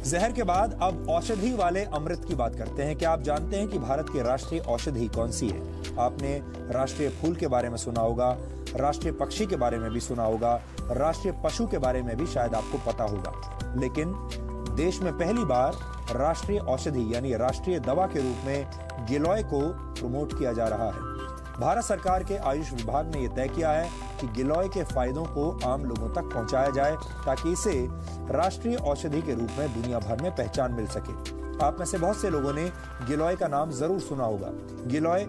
जहर के बाद अब औषधि वाले अमृत की बात करते हैं। क्या आप जानते हैं कि भारत की राष्ट्रीय औषधि कौन सी है? आपने राष्ट्रीय फूल के बारे में सुना होगा, राष्ट्रीय पक्षी के बारे में भी सुना होगा, राष्ट्रीय पशु के बारे में भी शायद आपको पता होगा, लेकिन देश में पहली बार राष्ट्रीय औषधि यानी राष्ट्रीय दवा के रूप में गिलोय को प्रमोट किया जा रहा है। भारत सरकार के आयुष विभाग ने यह तय किया है कि गिलोय के फायदों को आम लोगों तक पहुंचाया जाए ताकि इसे राष्ट्रीय औषधि के रूप में दुनिया भर में पहचान मिल सके। आप में से बहुत से लोगों ने गिलोय का नाम जरूर सुना होगा। गिलोय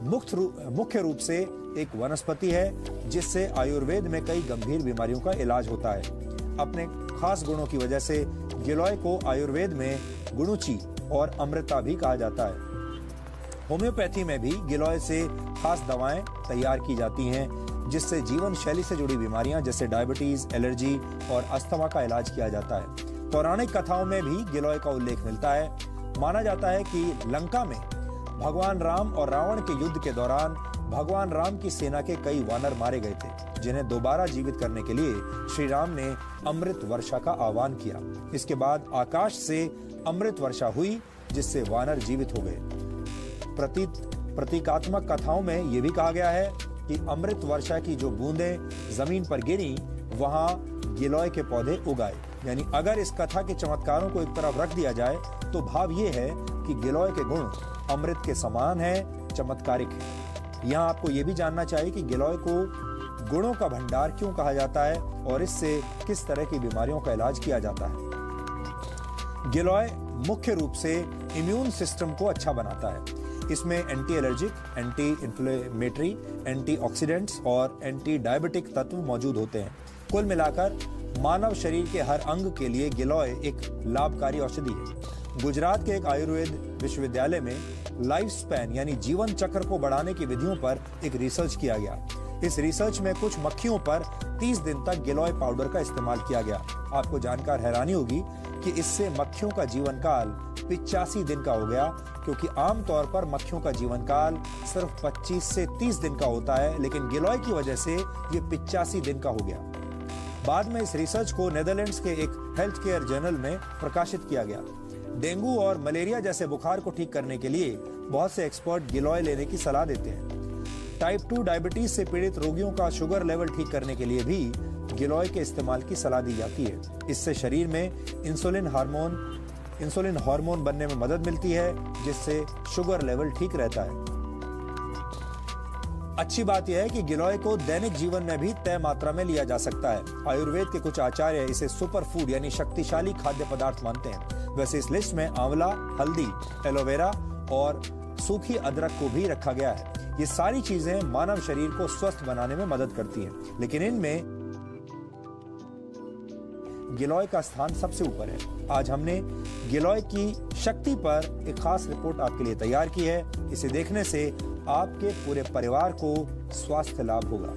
मुख्य रूप से एक वनस्पति है जिससे आयुर्वेद में कई गंभीर बीमारियों का इलाज होता है। अपने खास गुणों की वजह से गिलोय को आयुर्वेद में गुणुची और अमृता भी कहा जाता है। होम्योपैथी में भी गिलोय से खास दवाएं तैयार की जाती हैं जिससे जीवन शैली से जुड़ी बीमारियां जैसे डायबिटीज, एलर्जी और अस्थमा का इलाज किया जाता है। पौराणिक कथाओं में भी गिलोय का उल्लेख मिलता है। माना जाता है कि लंका में भगवान राम और रावण के युद्ध के दौरान भगवान राम की सेना के कई वानर मारे गए थे, जिन्हें दोबारा जीवित करने के लिए श्री राम ने अमृत वर्षा का आह्वान किया। इसके बाद आकाश से अमृत वर्षा हुई जिससे वानर जीवित हो गए। प्रतीकात्मक कथाओं में यह भी कहा गया है कि अमृत वर्षा की जो बूंदें जमीन पर गिरी वहां गिलोय के पौधे उगाए। यानी अगर इस कथा के चमत्कारों को एक तरफ रख दिया जाए तो भाव ये है कि गिलोय के गुण अमृत के समान है, चमत्कारिक है। यहाँ आपको ये भी जानना चाहिए कि गिलोय को गुणों का भंडार क्यों कहा जाता है और इससे किस तरह की बीमारियों का इलाज किया जाता है। गिलोय मुख्य रूप से इम्यून सिस्टम को अच्छा बनाता है। इसमें anti allergic, anti inflammatory, antioxidants और एंटी डायबिटिक तत्व मौजूद होते हैं। कुल मिलाकर मानव शरीर के हर अंग के लिए गिलोय एक लाभकारी औषधि है। गुजरात के एक आयुर्वेद विश्वविद्यालय में लाइफ स्पैन यानी जीवन चक्र को बढ़ाने की विधियों पर एक रिसर्च किया गया। इस रिसर्च में कुछ मक्खियों पर 30 दिन तक गिलोय पाउडर का इस्तेमाल किया गया। आपको जानकर हैरानी होगी कि इससे मक्खियों का जीवन काल 85 दिन का हो गया, क्योंकि आमतौर पर मक्खियों का जीवन काल सिर्फ 25 से 30 दिन का होता है, लेकिन गिलोय की वजह से ये 85 दिन का हो गया। बाद में इस रिसर्च को नेदरलैंड्स के एक हेल्थ केयर जर्नल में प्रकाशित किया गया। डेंगू और मलेरिया जैसे बुखार को ठीक करने के लिए बहुत से एक्सपर्ट गिलोय लेने की सलाह देते हैं। टाइप 2 डायबिटीज से पीड़ित रोगियों का शुगर लेवल ठीक करने के लिए भी गिलोय के इस्तेमाल की सलाह दी जाती है। इससे शरीर में इंसुलिन हार्मोन बनने में मदद मिलती है, जिससे शुगर लेवल ठीक रहता है। अच्छी बात यह है कि गिलोय को दैनिक जीवन में भी तय मात्रा में लिया जा सकता है। आयुर्वेद के कुछ आचार्य इसे सुपर फूड यानी शक्तिशाली खाद्य पदार्थ मानते हैं। वैसे इस लिस्ट में आंवला, हल्दी, एलोवेरा और सूखी अदरक को भी रखा गया है। ये सारी चीजें मानव शरीर को स्वस्थ बनाने में मदद करती हैं, लेकिन इनमें गिलोय का स्थान सबसे ऊपर है। आज हमने गिलोय की शक्ति पर एक खास रिपोर्ट आपके लिए तैयार की है। इसे देखने से आपके पूरे परिवार को स्वास्थ्य लाभ होगा।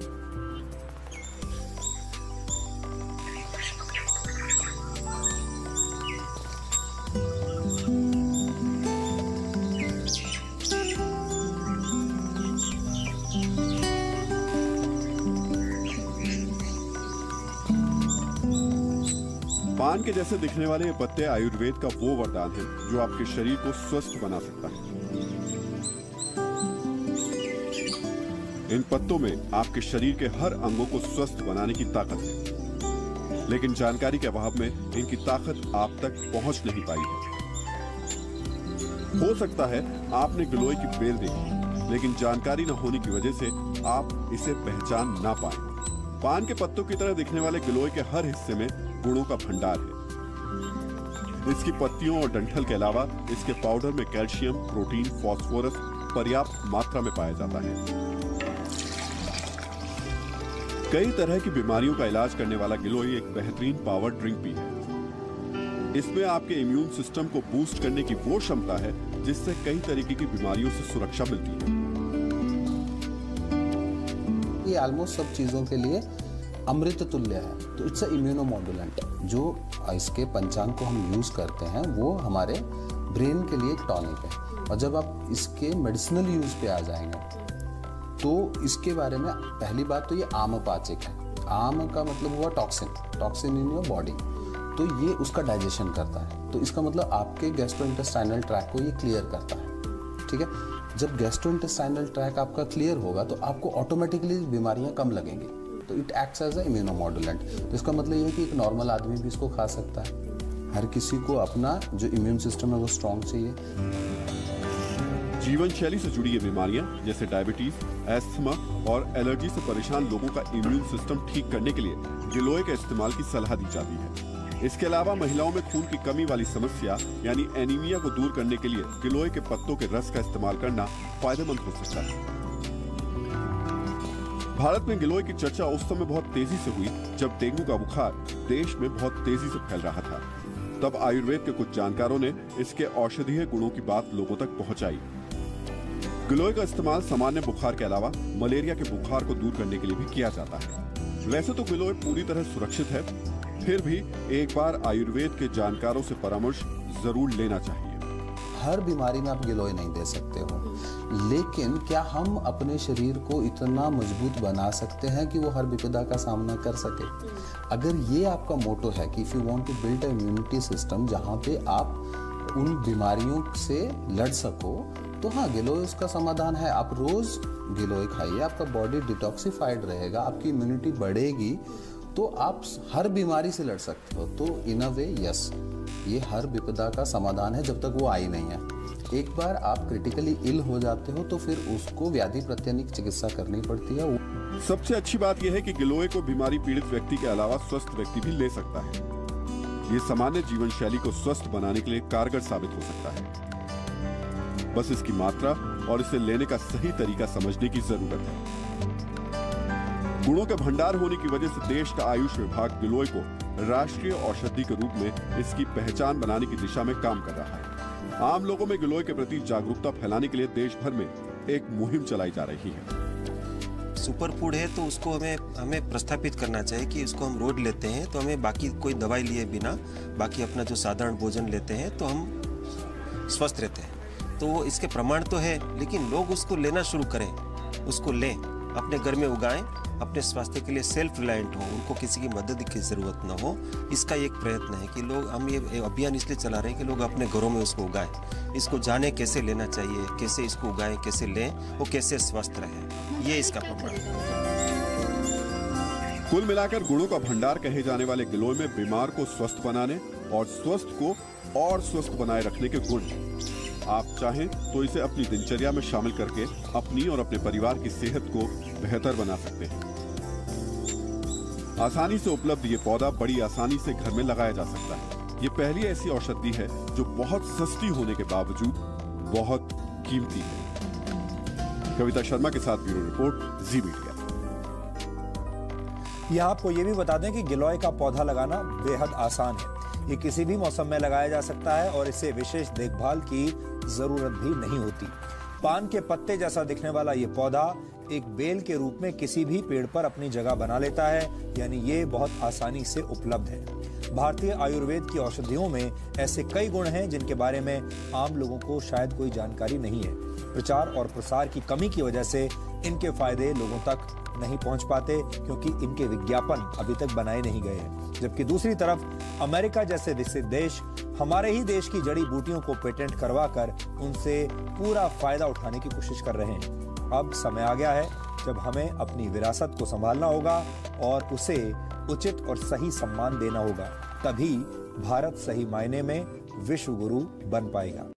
पान के जैसे दिखने वाले ये पत्ते आयुर्वेद का वो वरदान है जो आपके शरीर को स्वस्थ बना सकता है। इन पत्तों में आपके शरीर के हर अंगों को स्वस्थ बनाने की ताकत है, लेकिन जानकारी के अभाव में इनकी ताकत आप तक पहुंच नहीं पाई है। हो सकता है आपने गिलोय की बेल देखी, लेकिन जानकारी न होने की वजह से आप इसे पहचान ना पाए। पान के पत्तों की तरह दिखने वाले गिलोय के हर हिस्से में गुणों का भंडार है। इसकी पत्तियों और डंठल के अलावा इसके पाउडर में कैल्शियम, प्रोटीन, फास्फोरस पर्याप्त मात्रा में पाया जाता है। कई तरह की बीमारियों का इलाज करने वाला गिलोय एक बेहतरीन पावर ड्रिंक भी है। इसमें आपके इम्यून सिस्टम को बूस्ट करने की वो क्षमता है जिससे कई तरीके की बीमारियों से सुरक्षा मिलती है। ये ऑलमोस्ट सब चीजों के लिए अमृत तुल्य है। तो इट्स अ इम्यूनोमॉड्यूलेंट। जो इसके पंचांग को हम यूज करते हैं वो हमारे ब्रेन के लिए एक टॉनिक है। और जब आप इसके मेडिसिनल यूज पे आ जाएंगे तो इसके बारे में पहली बात तो ये आमपाचक है। आम का मतलब हुआ टॉक्सिन इन योर बॉडी, तो ये उसका डाइजेशन करता है। तो इसका मतलब आपके गैस्ट्रोइंटेस्टाइनल ट्रैक को ये क्लियर करता है। ठीक है, जब गैस्ट्रोइंटेस्टाइनल ट्रैक आपका क्लियर होगा तो आपको ऑटोमेटिकली बीमारियां कम लगेंगी। तो इट एक्ट्स एज अ इम्यूनोमॉड्यूलेंट। तो इसका मतलब ये है कि एक नॉर्मल आदमी भी इसको खा सकता है। हर किसी को अपना जो इम्यून सिस्टम है वो स्ट्रांग चाहिए। जीवन शैली से जुड़ी ये बीमारियां जैसे डायबिटीज, एस्थमा और एलर्जी से परेशान लोगों का इम्यून सिस्टम ठीक करने के लिए गिलोय के इस्तेमाल की सलाह दी जाती है। इसके अलावा महिलाओं में खून की कमी वाली समस्या यानी एनीमिया को दूर करने के लिए गिलोय के पत्तों के रस का इस्तेमाल करना फायदेमंद हो सकता है। भारत में गिलोय की चर्चा उस समय बहुत तेजी से हुई जब डेंगू का बुखार देश में बहुत तेजी से फैल रहा था। तब आयुर्वेद के कुछ जानकारों ने इसके औषधीय गुणों की बात लोगों तक पहुंचाई। गिलोय का इस्तेमाल सामान्य बुखार के अलावा मलेरिया के बुखार को दूर करने के लिए भी किया जाता है। वैसे तो गिलोय पूरी तरह सुरक्षित है, फिर भी एक बार आयुर्वेद के जानकारों से परामर्श जरूर लेना चाहिए। हर बीमारी में आप गिलोय नहीं दे सकते हो, लेकिन क्या हम अपने शरीर को इतना मजबूत बना सकते हैं कि वो हर विपदा का सामना कर सके? अगर ये आपका मोटो है कि if you want to build a immunity system जहाँ पे आप उन बीमारियों से लड़ सको, तो हाँ, गिलोय उसका समाधान है। आप रोज गिलोय खाइए, आपका बॉडी डिटॉक्सिफाइड रहेगा, आपकी इम्यूनिटी बढ़ेगी, तो आप हर बीमारी से लड़ सकते हो। तो इन अ वे यस, ये हर विपदा का समाधान है जब तक वो आई नहीं है। एक बार आप क्रिटिकली इल हो जाते हो तो फिर उसको व्याधि प्रत्यनिक चिकित्सा करनी पड़ती है। सबसे अच्छी बात यह है कि गिलोय को बीमारी पीड़ित व्यक्ति के अलावा स्वस्थ व्यक्ति भी ले सकता है। ये सामान्य जीवन शैली को स्वस्थ बनाने के लिए कारगर साबित हो सकता है। बस इसकी मात्रा और इसे लेने का सही तरीका समझने की जरूरत है। गुणों के भंडार होने की वजह से देश का आयुष विभाग गिलोय को राष्ट्रीय औषधि के रूप में इसकी पहचान बनाने की दिशा में काम कर रहा है। आम लोगों में गिलोय के प्रति जागरूकता फैलाने के लिए देश भर में एक मुहिम चलाई जा रही है। सुपर फूड है तो उसको हमें प्रस्थापित करना चाहिए कि उसको हम रोज लेते हैं तो हमें बाकी कोई दवाई लिए बिना बाकी अपना जो साधारण भोजन लेते हैं तो हम स्वस्थ रहते हैं। तो वो इसके प्रमाण तो है, लेकिन लोग उसको लेना शुरू करें, उसको लें, अपने घर में उगाएं, अपने स्वास्थ्य के लिए सेल्फ रिलायंट हो, उनको किसी की मदद की जरूरत ना हो। इसका एक प्रयत्न है कि लोग, हम ये अभियान इसलिए चला रहे हैं कि लोग अपने घरों में उसको उगाएं, इसको जाने कैसे लेना चाहिए, कैसे इसको उगाएं, कैसे लें, वो कैसे स्वस्थ रहे, ये इसका प्रमाण है। कुल मिलाकर गुणों का भंडार कहे जाने वाले गिलोय में बीमार को स्वस्थ बनाने और स्वस्थ को और स्वस्थ बनाए रखने के गुण हैं। आप चाहें तो इसे अपनी दिनचर्या में शामिल करके अपनी और अपने परिवार की सेहत को बेहतर बना सकते हैं। आसानी से उपलब्ध ये पौधा बड़ी आसानी से घर में लगाया जा सकता है। ये पहली ऐसी औषधि है जो बहुत सस्ती होने के बावजूद बहुत कीमती है। कविता शर्मा के साथ ब्यूरो रिपोर्ट, जी मीडिया। यह आपको ये भी बता दें कि गिलोय का पौधा लगाना बेहद आसान है। ये किसी भी मौसम में लगाया जा सकता है और इसे विशेष देखभाल की जरूरत भी नहीं होती। पान के पत्ते जैसा दिखने वाला ये पौधा एक बेल के रूप में किसी भी पेड़ पर अपनी जगह बना लेता है, यानी ये बहुत आसानी से उपलब्ध है। भारतीय आयुर्वेद की औषधियों में ऐसे कई गुण हैं जिनके बारे में आम लोगों को शायद कोई जानकारी नहीं है। प्रचार और प्रसार की कमी की वजह से इनके फायदे लोगों तक नहीं पहुंच पाते, क्योंकि इनके विज्ञापन अभी तक बनाए नहीं गए हैं। जबकि दूसरी तरफ अमेरिका जैसे विकसित देश हमारे ही देश की जड़ी बूटियों को पेटेंट करवाकर उनसे पूरा फायदा उठाने की कोशिश कर रहे हैं। अब समय आ गया है जब हमें अपनी विरासत को संभालना होगा और उसे उचित और सही सम्मान देना होगा। तभी भारत सही मायने में विश्व गुरु बन पाएगा।